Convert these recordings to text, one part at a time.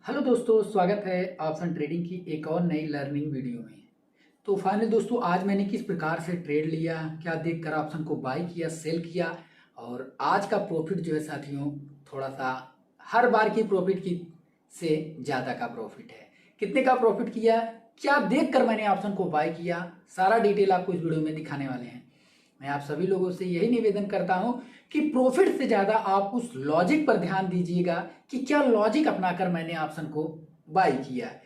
Hello दोस्तों, स्वागत है ऑप्शन ट्रेडिंग की एक और नई लर्निंग वीडियो में। तो फाइनली दोस्तों, आज मैंने किस प्रकार से ट्रेड लिया, क्या देखकर ऑप्शन को बाई किया, सेल किया और आज का प्रॉफिट जो है साथियों, थोड़ा सा हर बार की प्रॉफिट की से ज़्यादा का प्रॉफिट है। कितने का प्रॉफिट किया, क्या देखकर मैंने ऑप्शन को बाई किया, सारा डिटेल आपको इस वीडियो में दिखाने वाले हैं। मैं आप सभी लोगों से यही निवेदन करता हूं कि प्रॉफिट से ज्यादा आप उस लॉजिक पर ध्यान दीजिएगा कि क्या लॉजिक अपनाकर मैंने ऑप्शन को बाई किया है।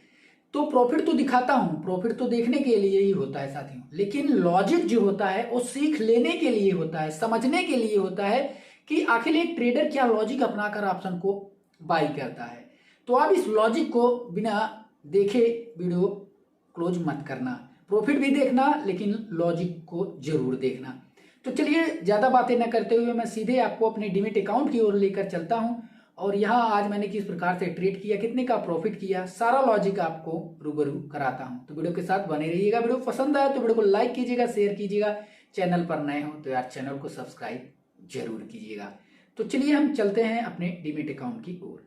तो प्रॉफिट तो दिखाता हूं, प्रॉफिट तो देखने के लिए ही होता है साथियों, लेकिन लॉजिक जो होता है वो सीख लेने के लिए होता है, समझने के लिए होता है कि आखिर एक ट्रेडर क्या लॉजिक अपनाकर ऑप्शन को बाई करता है। तो आप इस लॉजिक को बिना देखे वीडियो क्लोज मत करना, प्रॉफिट भी देखना लेकिन लॉजिक को जरूर देखना। तो चलिए ज्यादा बातें न करते हुए मैं सीधे आपको अपने डीमेट अकाउंट की ओर लेकर चलता हूं और यहाँ आज मैंने किस प्रकार से ट्रेड किया, कितने का प्रॉफिट किया, सारा लॉजिक आपको रूबरू कराता हूं। तो वीडियो के साथ बने रहिएगा। वीडियो पसंद आए तो वीडियो को लाइक कीजिएगा, शेयर कीजिएगा। चैनल पर नए हो तो यार चैनल को सब्सक्राइब जरूर कीजिएगा। तो चलिए हम चलते हैं अपने डीमेट अकाउंट की ओर।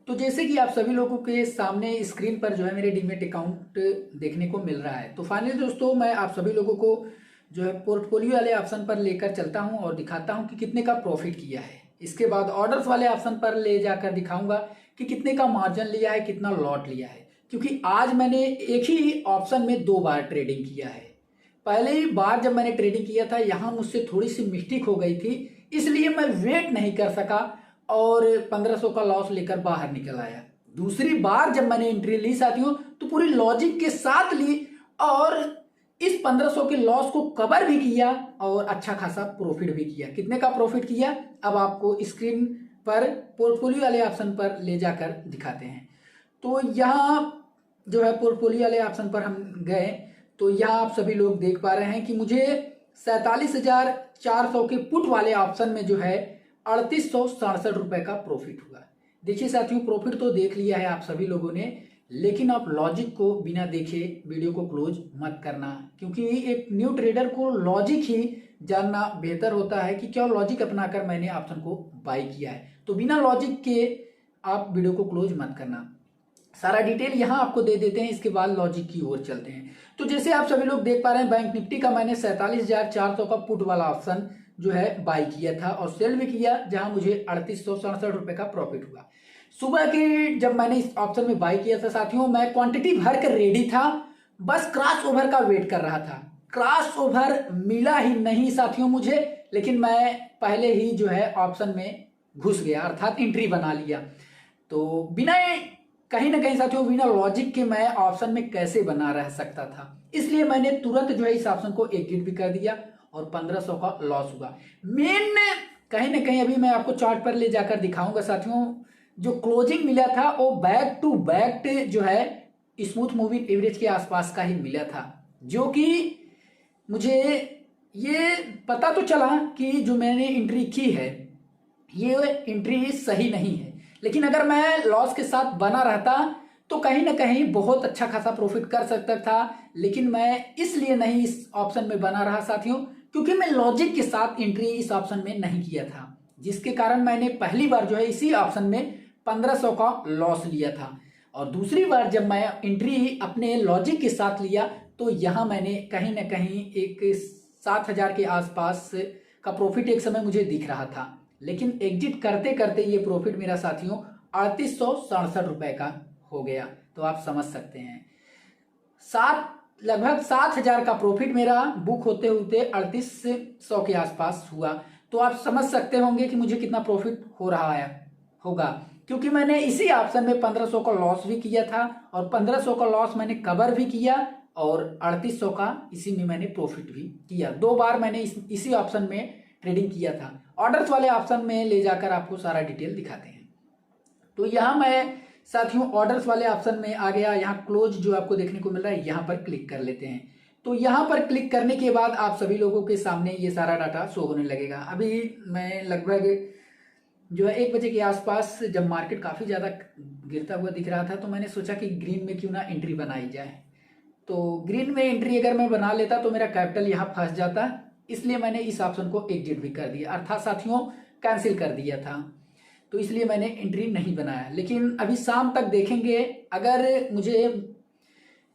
तो जैसे कि आप सभी लोगों के सामने स्क्रीन पर जो है मेरे डीमेट अकाउंट देखने को मिल रहा है। तो फाइनली दोस्तों, मैं आप सभी लोगों को जो है पोर्टफोलियो वाले ऑप्शन पर लेकर चलता हूं और दिखाता हूं कि कितने का प्रॉफिट किया है। इसके बाद ऑर्डर्स वाले ऑप्शन पर ले जाकर दिखाऊंगा कि कितने का मार्जिन लिया है, कितना लॉट लिया है। क्योंकि आज मैंने एक ही ऑप्शन में 2 बार ट्रेडिंग किया है। पहले बार जब मैंने ट्रेडिंग किया था यहाँ मुझसे थोड़ी सी मिस्टेक हो गई थी, इसलिए मैं वेट नहीं कर सका और 1500 का लॉस लेकर बाहर निकल आया। दूसरी बार जब मैंने एंट्री ली साथियों तो पूरी लॉजिक के साथ ली और इस 1500 के लॉस को कवर भी किया और अच्छा खासा प्रॉफिट भी किया। कितने का प्रॉफिट किया अब आपको स्क्रीन पर पोर्टफोलियो वाले ऑप्शन पर ले जाकर दिखाते हैं। तो यहाँ जो है पोर्टफोलियो वाले ऑप्शन पर हम गए तो यहाँ आप सभी लोग देख पा रहे हैं कि मुझे 47,400 के पुट वाले ऑप्शन में जो है 3867 रुपए का प्रॉफिट हुआ। देखिए साथियों, प्रॉफिट तो देख लिया है आप सभी लोगों ने, लेकिन आप लॉजिक को बिना देखे वीडियो को क्लोज मत करना, क्योंकि एक न्यू ट्रेडर को लॉजिक ही जानना बेहतर होता है कि क्या लॉजिक अपनाकर मैंने ऑप्शन को बाई किया है। तो बिना लॉजिक के आप वीडियो को क्लोज मत करना। सारा डिटेल यहाँ आपको दे देते हैं, इसके बाद लॉजिक की ओर चलते हैं। तो जैसे आप सभी लोग देख पा रहे हैं, बैंक निफ्टी का मैंने 47,400 का पुट वाला ऑप्शन जो है बाई किया था और सेल भी किया, जहां मुझे 3867 रुपए का प्रॉफिट हुआ। सुबह के जब मैंने इस ऑप्शन में बाई किया था साथियों, मैं क्वांटिटी भर कर रेडी था, बस क्रॉस ओवर का वेट कर रहा था। क्रॉस ओवर मिला ही नहीं साथियों मुझे, लेकिन मैं पहले ही जो है ऑप्शन में घुस गया, अर्थात एंट्री बना लिया। तो बिना कहीं ना कहीं साथियों बिना लॉजिक के मैं ऑप्शन में कैसे बना रह सकता था, इसलिए मैंने तुरंत जो है इस ऑप्शन को एग्जिट भी कर दिया और 1500 का लॉस हुआ। मेन कहीं ना कहीं अभी मैं आपको चार्ट पर ले जाकर दिखाऊंगा साथियों, जो क्लोजिंग मिला था वो बैक टू बैक जो है स्मूथ मूविंग एवरेज के आसपास का ही मिला था, जो कि मुझे ये पता तो चला कि जो मैंने एंट्री की है ये एंट्री सही नहीं है, लेकिन अगर मैं लॉस के साथ बना रहता तो कहीं ना कहीं बहुत अच्छा खासा प्रॉफिट कर सकता था। लेकिन मैं इसलिए नहीं इस ऑप्शन में बना रहा साथियों, क्योंकि मैं लॉजिक के साथ एंट्री इस ऑप्शन में नहीं किया था, जिसके कारण मैंने पहली बार जो है इसी ऑप्शन में 1500 का लॉस लिया था और दूसरी बार जब मैं एंट्री अपने लॉजिक के साथ लिया तो यहाँ मैंने कहीं ना कहीं एक 7,000 के आसपास का प्रॉफिट एक समय मुझे दिख रहा था, लेकिन एग्जिट करते करते ये प्रॉफिट मेरा साथियों 3867 रुपए का हो गया। तो आप समझ सकते हैं लगभग 7,000 का प्रॉफिट मेरा बुक होते होते 3800 के आसपास हुआ। तो आप समझ सकते होंगे कि मुझे कितना प्रॉफिट हो रहा है होगा, क्योंकि मैंने इसी ऑप्शन में 1500 का लॉस भी किया था और 1500 का लॉस मैंने कवर भी किया और 3800 का इसी में मैंने प्रॉफिट भी किया। 2 बार मैंने इसी ऑप्शन में ट्रेडिंग किया था। ऑर्डर्स वाले ऑप्शन में ले जाकर आपको सारा डिटेल दिखाते हैं। तो यहाँ मैं साथियों ऑर्डर्स वाले ऑप्शन में आ गया, यहाँ क्लोज जो आपको देखने को मिल रहा है यहाँ पर क्लिक कर लेते हैं। तो यहाँ पर क्लिक करने के बाद आप सभी लोगों के सामने ये सारा डाटा शो होने लगेगा। अभी मैं लगभग जो है 1 बजे के आसपास जब मार्केट काफी ज्यादा गिरता हुआ दिख रहा था तो मैंने सोचा कि ग्रीन में क्यों ना एंट्री बनाई जाए। तो ग्रीन में एंट्री अगर मैं बना लेता तो मेरा कैपिटल यहाँ फंस जाता, इसलिए मैंने इस ऑप्शन को एग्जिट भी कर दिया, अर्थात साथियों कैंसिल कर दिया था। तो इसलिए मैंने एंट्री नहीं बनाया। लेकिन अभी शाम तक देखेंगे, अगर मुझे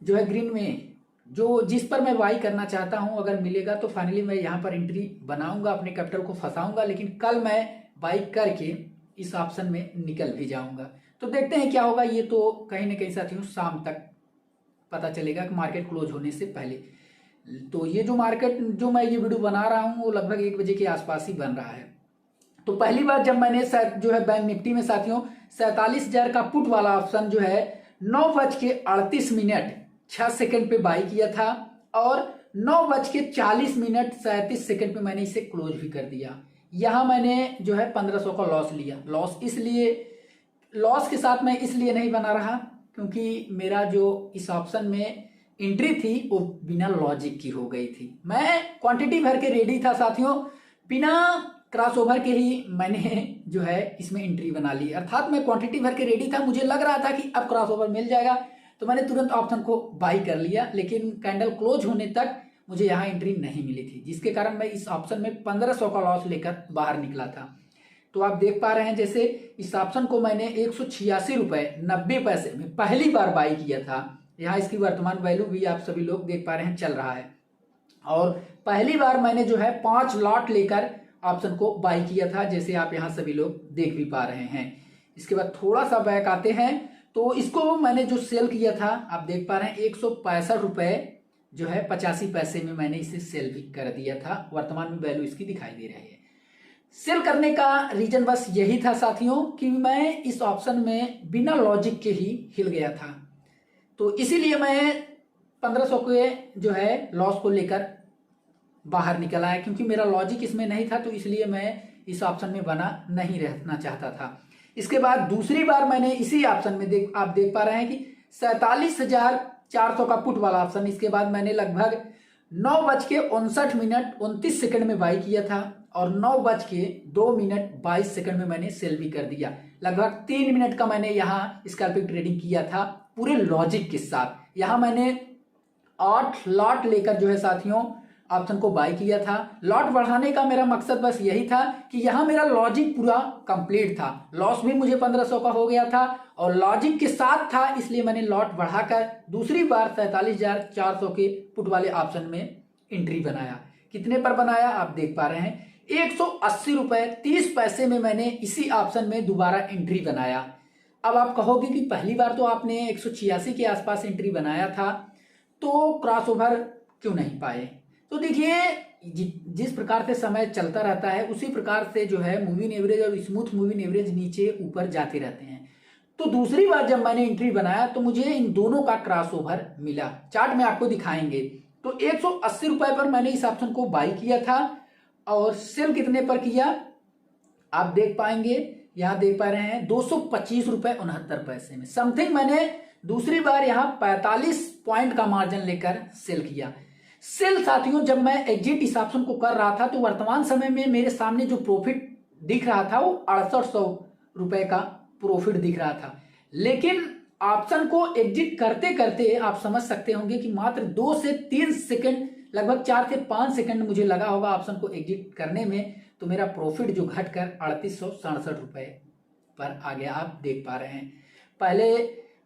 जो है ग्रीन में जो जिस पर मैं बाई करना चाहता हूं अगर मिलेगा तो फाइनली मैं यहाँ पर एंट्री बनाऊंगा, अपने कैपिटल को फंसाऊंगा। लेकिन कल मैं बाई करके इस ऑप्शन में निकल भी जाऊंगा। तो देखते हैं क्या होगा। ये तो कहीं ना कहीं साथियों शाम तक पता चलेगा कि मार्केट क्लोज होने से पहले। तो ये जो मार्केट जो मैं ये वीडियो बना रहा हूँ वो लगभग 1 बजे के आसपास ही बन रहा है। तो पहली बार जब मैंने जो है बैंक निफ्टी में साथियों 47,000 का पुट वाला ऑप्शन जो है 9:38 पे बाई किया था और 9:40 पे मैंने इसे क्लोज भी कर दिया। यहां मैंने जो है 1500 का लॉस लिया। लॉस के साथ मैं इसलिए नहीं बना रहा क्योंकि मेरा जो इस ऑप्शन में एंट्री थी वो बिना लॉजिक की हो गई थी। मैं क्वांटिटी भर के रेडी था साथियों, बिना क्रॉसओवर के ही मैंने जो है इसमें एंट्री बना ली। अर्थात मैं क्वांटिटी भर के रेडी था, मुझे लग रहा था कि अब क्रॉसओवर मिल जाएगा, तो मैंने तुरंत ऑप्शन को बाई कर लिया। लेकिन कैंडल क्लोज होने तक मुझे यहाँ एंट्री नहीं मिली थी, जिसके कारण मैं इस ऑप्शन में 1500 का लॉस लेकर बाहर निकला था। तो आप देख पा रहे हैं जैसे इस ऑप्शन को मैंने 186 रुपए 90 पैसे में पहली बार बाई किया था। यहाँ इसकी वर्तमान वैल्यू भी आप सभी लोग देख पा रहे हैं चल रहा है। और पहली बार मैंने जो है 5 लॉट लेकर ऑप्शन को बाई किया था, जैसे आप यहाँ सभी लोग देख भी पा रहे हैं। इसके बाद थोड़ा सा बैक आते हैं तो इसको मैंने जो सेल किया था आप देख पा रहे हैं 165 रुपए जो है 85 पैसे में मैंने इसे सेल भी कर दिया था। वर्तमान में वैल्यू इसकी दिखाई दे रही है। सेल करने का रीजन बस यही था साथियों कि मैं इस ऑप्शन में बिना लॉजिक के ही हिल गया था। तो इसीलिए मैं 1500 के जो है लॉस को लेकर बाहर निकल आया, क्योंकि मेरा लॉजिक इसमें नहीं था। तो इसलिए मैं इस ऑप्शन में बना नहीं रहना चाहता था। इसके बाद दूसरी बार मैंने इसी ऑप्शन में आप देख पा रहे हैं कि 47,400 का पुट वाला ऑप्शन, इसके बाद मैंने लगभग 9:59 में बाई किया था और 9:02 में मैंने सेल भी कर दिया। लगभग 3 मिनट का मैंने यहाँ स्कैल्पिंग ट्रेडिंग किया था पूरे लॉजिक के साथ। यहाँ मैंने 8 लॉट लेकर जो है साथियों ऑप्शन को बाई किया था। लॉट बढ़ाने का मेरा मकसद बस यही था कि यहाँ मेरा लॉजिक पूरा कंप्लीट था। लॉस भी मुझे 1500 का हो गया था और लॉजिक के साथ था, इसलिए मैंने लॉट बढ़ाकर दूसरी बार 47,400 के पुट वाले ऑप्शन में एंट्री बनाया। कितने पर बनाया आप देख पा रहे हैं 180 रुपए 30 पैसे में मैंने इसी ऑप्शन में दोबारा एंट्री बनाया। अब आप कहोगे कि पहली बार तो आपने 186 के आसपास एंट्री बनाया था, तो क्रॉसओवर क्यों नहीं पाए? तो देखिए जिस प्रकार से समय चलता रहता है उसी प्रकार से जो है मूविंग एवरेज और स्मूथ मूविंग एवरेज नीचे ऊपर जाते रहते हैं। तो दूसरी बार जब मैंने एंट्री बनाया तो मुझे इन दोनों का क्रॉसओवर मिला। चार्ट में आपको दिखाएंगे। तो 180 रुपए पर मैंने इस ऑप्शन को बाई किया था और सेल कितने पर किया आप देख पाएंगे, यहाँ देख पा रहे हैं 225 रुपए 69 पैसे में समथिंग। मैंने दूसरी बार यहाँ 45 पॉइंट का मार्जिन लेकर सेल किया। सेल साथियों जब मैं एग्जिट इस ऑप्शन को कर रहा था तो वर्तमान समय में मेरे सामने जो प्रॉफिट दिख रहा था वो 6800 रुपए का प्रॉफिट दिख रहा था। लेकिन ऑप्शन को एग्जिट करते करते आप समझ सकते होंगे कि मात्र 2 से 3 सेकंड, लगभग 4 से 5 सेकंड मुझे लगा होगा ऑप्शन को एग्जिट करने में। तो मेरा प्रॉफिट जो घटकर 3867 रुपए पर आ गया। आप देख पा रहे हैं पहले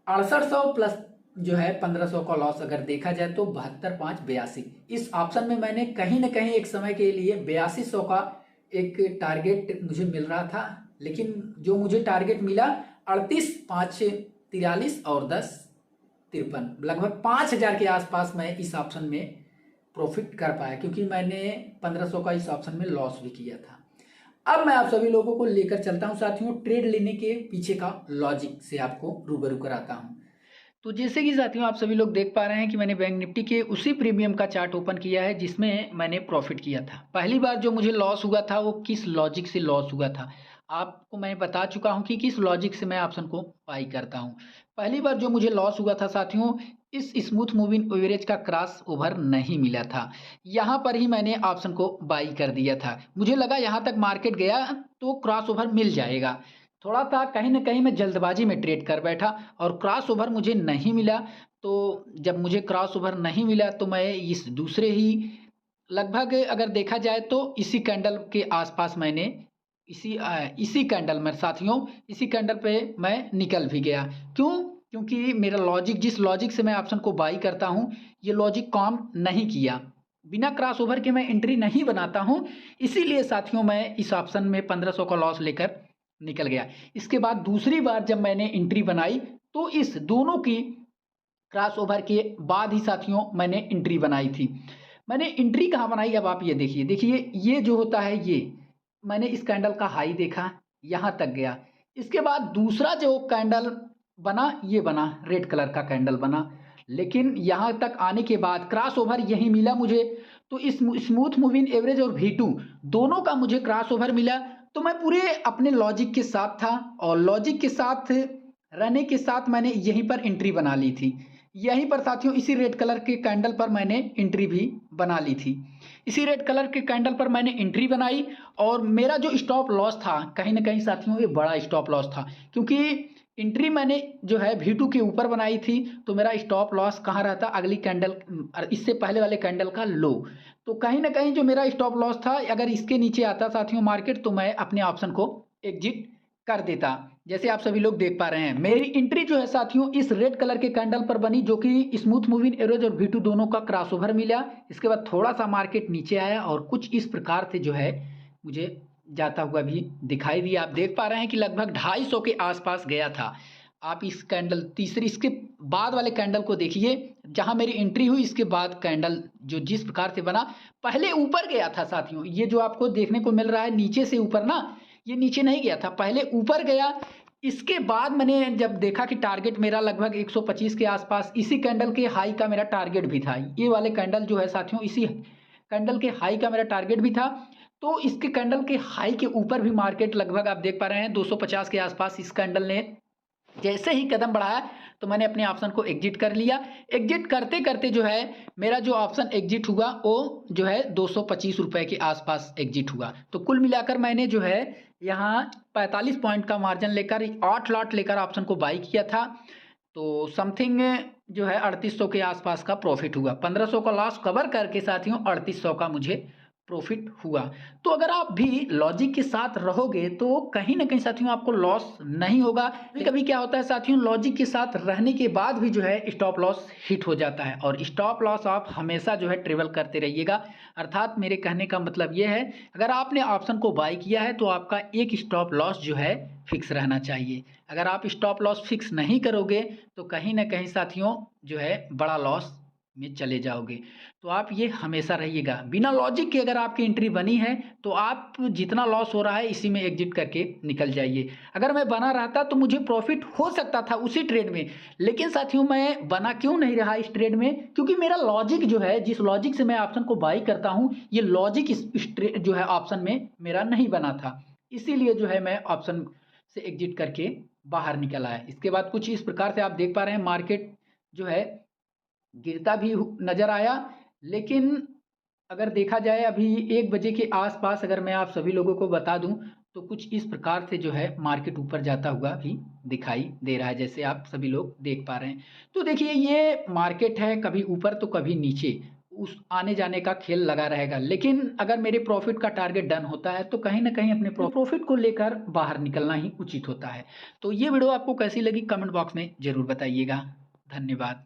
6800 प्लस जो है 1500 का लॉस अगर देखा जाए तो 72,582। इस ऑप्शन में मैंने कहीं ना कहीं एक समय के लिए 8200 का एक टारगेट मुझे मिल रहा था, लेकिन जो मुझे टारगेट मिला 38,543 और 10,53, लगभग 5,000 के आसपास मैं इस ऑप्शन में प्रॉफिट कर पाया, क्योंकि मैंने 1500 का इस ऑप्शन में लॉस भी किया था। अब मैं आप सभी लोगों को लेकर चलता हूं साथियों ट्रेड लेने के पीछे का लॉजिक से आपको रूबरू कराता हूं। तो जैसे कि साथियों आप सभी लोग देख पा रहे हैं कि मैंने बैंक निफ्टी के उसी प्रीमियम का चार्ट ओपन किया है जिसमें मैंने प्रॉफिट किया था। पहली बार जो मुझे लॉस हुआ था वो किस लॉजिक से लॉस हुआ था आपको मैं बता चुका हूं कि किस लॉजिक से मैं ऑप्शन को बाई करता हूं। पहली बार जो मुझे लॉस हुआ था साथियों इस स्मूथ मूविंग एवरेज का क्रॉस ओवर नहीं मिला था। यहाँ पर ही मैंने ऑप्शन को बाई कर दिया था। मुझे लगा यहाँ तक मार्केट गया तो क्रॉस ओवर मिल जाएगा। थोड़ा सा कहीं ना कहीं मैं जल्दबाजी में ट्रेड कर बैठा और क्रॉस ओवर मुझे नहीं मिला। तो जब मुझे क्रॉस ओवर नहीं मिला तो मैं इस दूसरे ही लगभग अगर देखा जाए तो इसी कैंडल के आसपास मैंने इसी कैंडल में साथियों, इसी कैंडल पे मैं निकल भी गया। क्यों? क्योंकि मेरा लॉजिक, जिस लॉजिक से मैं ऑप्शन को बाई करता हूँ, ये लॉजिक काम नहीं किया। बिना क्रॉस ओवर के मैं एंट्री नहीं बनाता हूँ, इसीलिए साथियों मैं इस ऑप्शन में 1500 का लॉस लेकर निकल गया। इसके बाद दूसरी बार जब मैंने एंट्री बनाई तो इस दोनों की क्रॉस ओवर के बाद ही साथियों मैंने एंट्री बनाई थी। मैंने एंट्री कहाँ बनाई, अब आप ये देखिए, ये जो होता है, ये मैंने इस कैंडल का हाई देखा, यहाँ तक गया। इसके बाद दूसरा जो कैंडल बना, ये बना रेड कलर का कैंडल बना, लेकिन यहाँ तक आने के बाद क्रॉस ओवर यही मिला मुझे। तो इस स्मूथ मूविंग एवरेज और V2 दोनों का मुझे क्रॉस ओवर मिला। तो मैं पूरे अपने लॉजिक के साथ था और लॉजिक के साथ रहने के साथ मैंने यहीं पर एंट्री बना ली थी। यहीं पर साथियों इसी रेड कलर के कैंडल पर मैंने एंट्री भी बना ली थी। इसी रेड कलर के कैंडल पर मैंने एंट्री बनाई और मेरा जो स्टॉप लॉस था, कहीं ना कहीं साथियों ये बड़ा स्टॉप लॉस था, क्योंकि एंट्री मैंने जो है V2 के ऊपर बनाई थी। तो मेरा स्टॉप लॉस कहाँ रहता, अगली कैंडल, इससे पहले वाले कैंडल का लो। तो कहीं ना कहीं जो मेरा स्टॉप लॉस था, अगर इसके नीचे आता साथियों मार्केट, तो मैं अपने ऑप्शन को एग्जिट कर देता। जैसे आप सभी लोग देख पा रहे हैं, मेरी एंट्री जो है साथियों इस रेड कलर के कैंडल पर बनी, जो कि स्मूथ मूविंग एवरेज और V2 दोनों का क्रॉसओवर मिला। इसके बाद थोड़ा सा मार्केट नीचे आया और कुछ इस प्रकार से जो है मुझे जाता हुआ भी दिखाई दिया। आप देख पा रहे हैं कि लगभग 250 के आसपास गया था। आप इस कैंडल तीसरी, इसके बाद वाले कैंडल को देखिए, जहां मेरी एंट्री हुई इसके बाद कैंडल जो जिस प्रकार से बना, पहले ऊपर गया था साथियों। ये जो आपको देखने को मिल रहा है नीचे से ऊपर ना, ये नीचे नहीं गया था, पहले ऊपर गया। इसके बाद मैंने जब देखा कि टारगेट मेरा लगभग 125 के आसपास, इसी कैंडल के हाई का मेरा टारगेट भी था। ये वाले कैंडल जो है साथियों, इसी कैंडल के हाई का मेरा टारगेट भी था। तो इसके कैंडल के हाई के ऊपर भी मार्केट लगभग आप देख पा रहे हैं 250 के आसपास इस कैंडल ने जैसे ही कदम बढ़ाया, तो मैंने अपने ऑप्शन को एग्जिट कर लिया। एग्जिट करते करते जो है मेरा जो ऑप्शन एग्जिट हुआ वो जो है 225 रुपए के आसपास एग्जिट हुआ। तो कुल मिलाकर मैंने जो है यहाँ 45 पॉइंट का मार्जिन लेकर 8 लॉट लेकर ऑप्शन को बाई किया था। तो समथिंग जो है 3800 के आसपास का प्रॉफिट हुआ। 1500 का लॉस कवर करके साथियों 3800 का मुझे प्रॉफिट हुआ। तो अगर आप भी लॉजिक के साथ रहोगे तो कहीं ना कहीं साथियों आपको लॉस नहीं होगा। कभी कभी क्या होता है साथियों, लॉजिक के साथ रहने के बाद भी जो है स्टॉप लॉस हिट हो जाता है, और स्टॉप लॉस आप हमेशा जो है ट्रेवल करते रहिएगा। अर्थात मेरे कहने का मतलब ये है, अगर आपने ऑप्शन को बाय किया है तो आपका एक स्टॉप लॉस जो है फिक्स रहना चाहिए। अगर आप स्टॉप लॉस फिक्स नहीं करोगे तो कहीं ना कहीं साथियों जो है बड़ा लॉस में चले जाओगे। तो आप ये हमेशा रहिएगा, बिना लॉजिक के अगर आपकी एंट्री बनी है तो आप जितना लॉस हो रहा है इसी में एग्जिट करके निकल जाइए। अगर मैं बना रहता तो मुझे प्रॉफिट हो सकता था उसी ट्रेड में, लेकिन साथियों मैं बना क्यों नहीं रहा इस ट्रेड में, क्योंकि मेरा लॉजिक जो है, जिस लॉजिक से मैं ऑप्शन को बाई करता हूं, ये लॉजिक इस ट्रेड जो है ऑप्शन में मेरा नहीं बना था। इसीलिए जो है मैं ऑप्शन से एग्जिट करके बाहर निकल आया। इसके बाद कुछ इस प्रकार से आप देख पा रहे हैं मार्केट जो है गिरता भी नजर आया। लेकिन अगर देखा जाए अभी 1 बजे के आसपास, अगर मैं आप सभी लोगों को बता दूं, तो कुछ इस प्रकार से जो है मार्केट ऊपर जाता हुआ भी दिखाई दे रहा है, जैसे आप सभी लोग देख पा रहे हैं। तो देखिए ये मार्केट है, कभी ऊपर तो कभी नीचे, उस आने जाने का खेल लगा रहेगा। लेकिन अगर मेरे प्रॉफिट का टारगेट डन होता है तो कहीं ना कहीं अपने प्रॉफिट को लेकर बाहर निकलना ही उचित होता है। तो ये वीडियो आपको कैसी लगी कमेंट बॉक्स में जरूर बताइएगा। धन्यवाद।